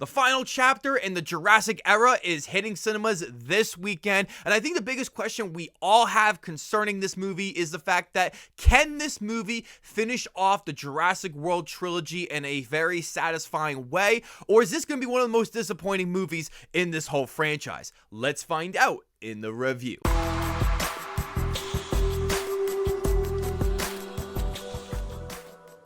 The final chapter in the Jurassic era is hitting cinemas this weekend, and I think the biggest question we all have concerning this movie is the fact that can this movie finish off the Jurassic World trilogy in a very satisfying way, or is this going to be one of the most disappointing movies in this whole franchise? Let's find out in the review.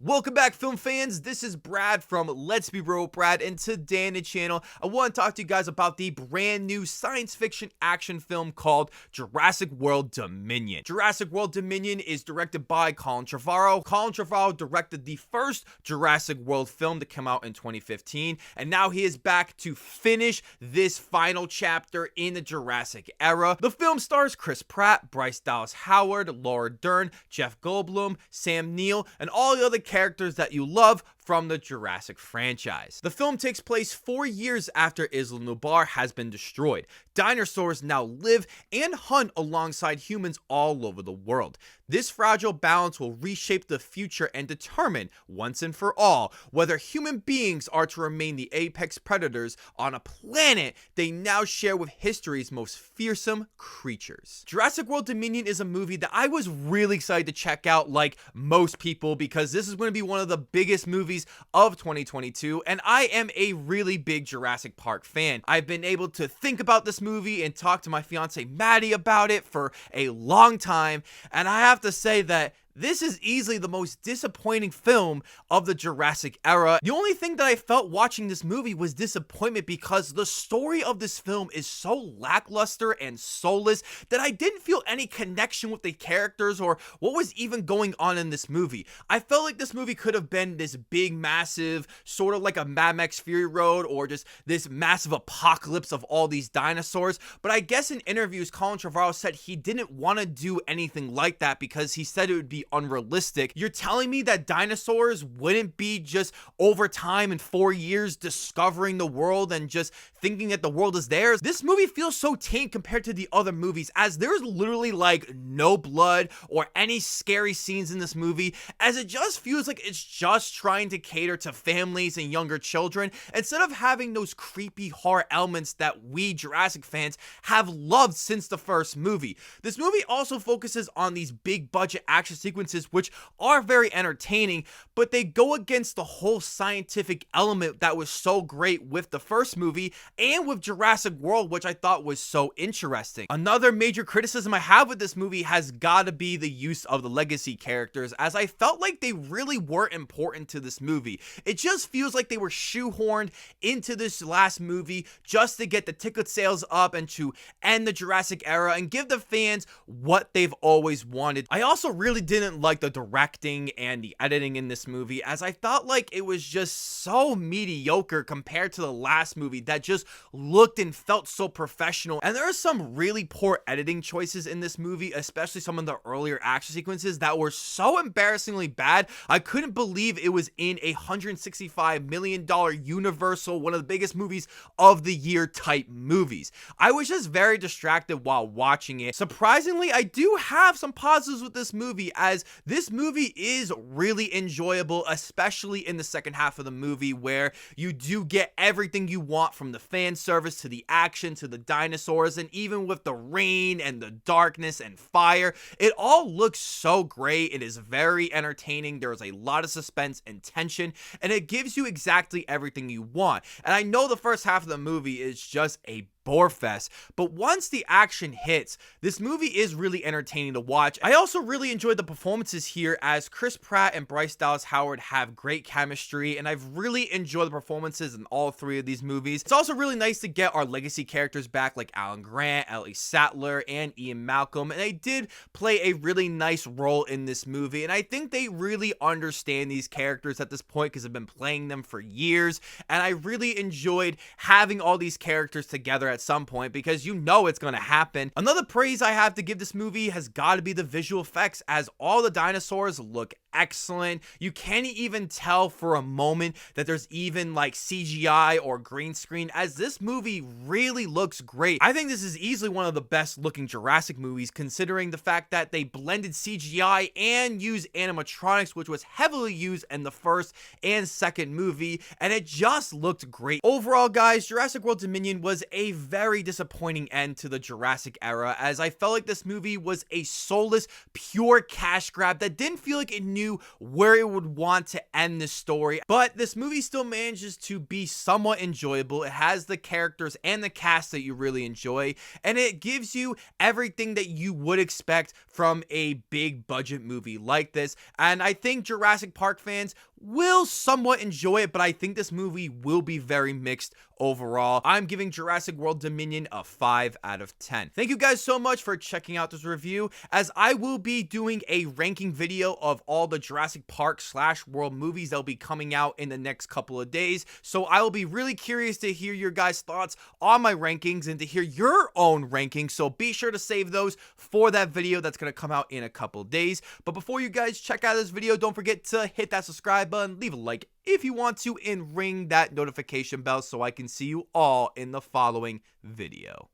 Welcome back, film fans. This is Brad from Let's Be Real with Brad, and today on the channel, I want to talk to you guys about the brand new science fiction action film called Jurassic World Dominion. Jurassic World Dominion is directed by Colin Trevorrow. Colin Trevorrow directed the first Jurassic World film to come out in 2015, and now he is back to finish this final chapter in the Jurassic era. The film stars Chris Pratt, Bryce Dallas Howard, Laura Dern, Jeff Goldblum, Sam Neill, and all the other characters that you love from the Jurassic franchise. The film takes place 4 years after Isla Nublar has been destroyed. Dinosaurs now live and hunt alongside humans all over the world. This fragile balance will reshape the future and determine, once and for all, whether human beings are to remain the apex predators on a planet they now share with history's most fearsome creatures. Jurassic World Dominion is a movie that I was really excited to check out, like most people, because this is going to be one of the biggest movies of 2022, and I am a really big Jurassic Park fan. I've been able to think about this movie and talk to my fiance Maddie about it for a long time, and I have to say that this is easily the most disappointing film of the Jurassic era. The only thing that I felt watching this movie was disappointment because the story of this film is so lackluster and soulless that I didn't feel any connection with the characters or what was even going on in this movie. I felt like this movie could have been this big, massive, sort of like a Mad Max Fury Road or just this massive apocalypse of all these dinosaurs, but I guess in interviews, Colin Trevorrow said he didn't want to do anything like that because he said it would be unrealistic. You're telling me that dinosaurs wouldn't be just over time in 4 years discovering the world and just thinking that the world is theirs? This movie feels so tame compared to the other movies, as there's literally like no blood or any scary scenes in this movie, as it just feels like it's just trying to cater to families and younger children instead of having those creepy horror elements that we Jurassic fans have loved since the first movie. This movie also focuses on these big budget action sequences which are very entertaining, but they go against the whole scientific element that was so great with the first movie and with Jurassic World, which I thought was so interesting. Another major criticism I have with this movie has got to be the use of the legacy characters, as I felt like they really weren't important to this movie. It just feels like they were shoehorned into this last movie just to get the ticket sales up and to end the Jurassic era and give the fans what they've always wanted. I also really didn't like the directing and the editing in this movie, as I felt like it was just so mediocre compared to the last movie that just looked and felt so professional. And there are some really poor editing choices in this movie, especially some of the earlier action sequences that were so embarrassingly bad. I couldn't believe it was in a $165 million Universal, one of the biggest movies of the year type movies. I was just very distracted while watching it. Surprisingly, I do have some positives with this movie, as this movie is really enjoyable, especially in the second half of the movie, where you do get everything you want, from the fan service to the action to the dinosaurs, and even with the rain and the darkness and fire, it all looks so great. It is very entertaining. There is a lot of suspense and tension, and it gives you exactly everything you want. And I know the first half of the movie is just a bore fest, but once the action hits, this movie is really entertaining to watch. I also really enjoyed the performances here, as Chris Pratt and Bryce Dallas Howard have great chemistry, and I've really enjoyed the performances in all three of these movies. It's also really nice to get our legacy characters back, like Alan Grant, Ellie Sattler, and Ian Malcolm, and they did play a really nice role in this movie, and I think they really understand these characters at this point because I've been playing them for years, and I really enjoyed having all these characters together at some point, because you know it's going to happen. Another praise I have to give this movie has got to be the visual effects, as all the dinosaurs look excellent. You can't even tell for a moment that there's even like CGI or green screen, as this movie really looks great. I think this is easily one of the best looking Jurassic movies, considering the fact that they blended CGI and used animatronics, which was heavily used in the first and second movie, and it just looked great. Overall, guys, Jurassic World Dominion was a very disappointing end to the Jurassic era, as I felt like this movie was a soulless, pure cash grab that didn't feel like it knew where it would want to end the story. But this movie still manages to be somewhat enjoyable. It has the characters and the cast that you really enjoy, and it gives you everything that you would expect from a big budget movie like this. And I think Jurassic Park fans will somewhat enjoy it, but I think this movie will be very mixed overall. I'm giving Jurassic World Dominion a 5 out of 10. Thank you guys so much for checking out this review, as I will be doing a ranking video of all the Jurassic Park / World movies that will be coming out in the next couple of days. So I will be really curious to hear your guys' thoughts on my rankings and to hear your own rankings. So be sure to save those for that video that's going to come out in a couple of days. But before you guys check out this video, don't forget to hit that subscribe button, leave a like if you want to, and ring that notification bell so I can see you all in the following video.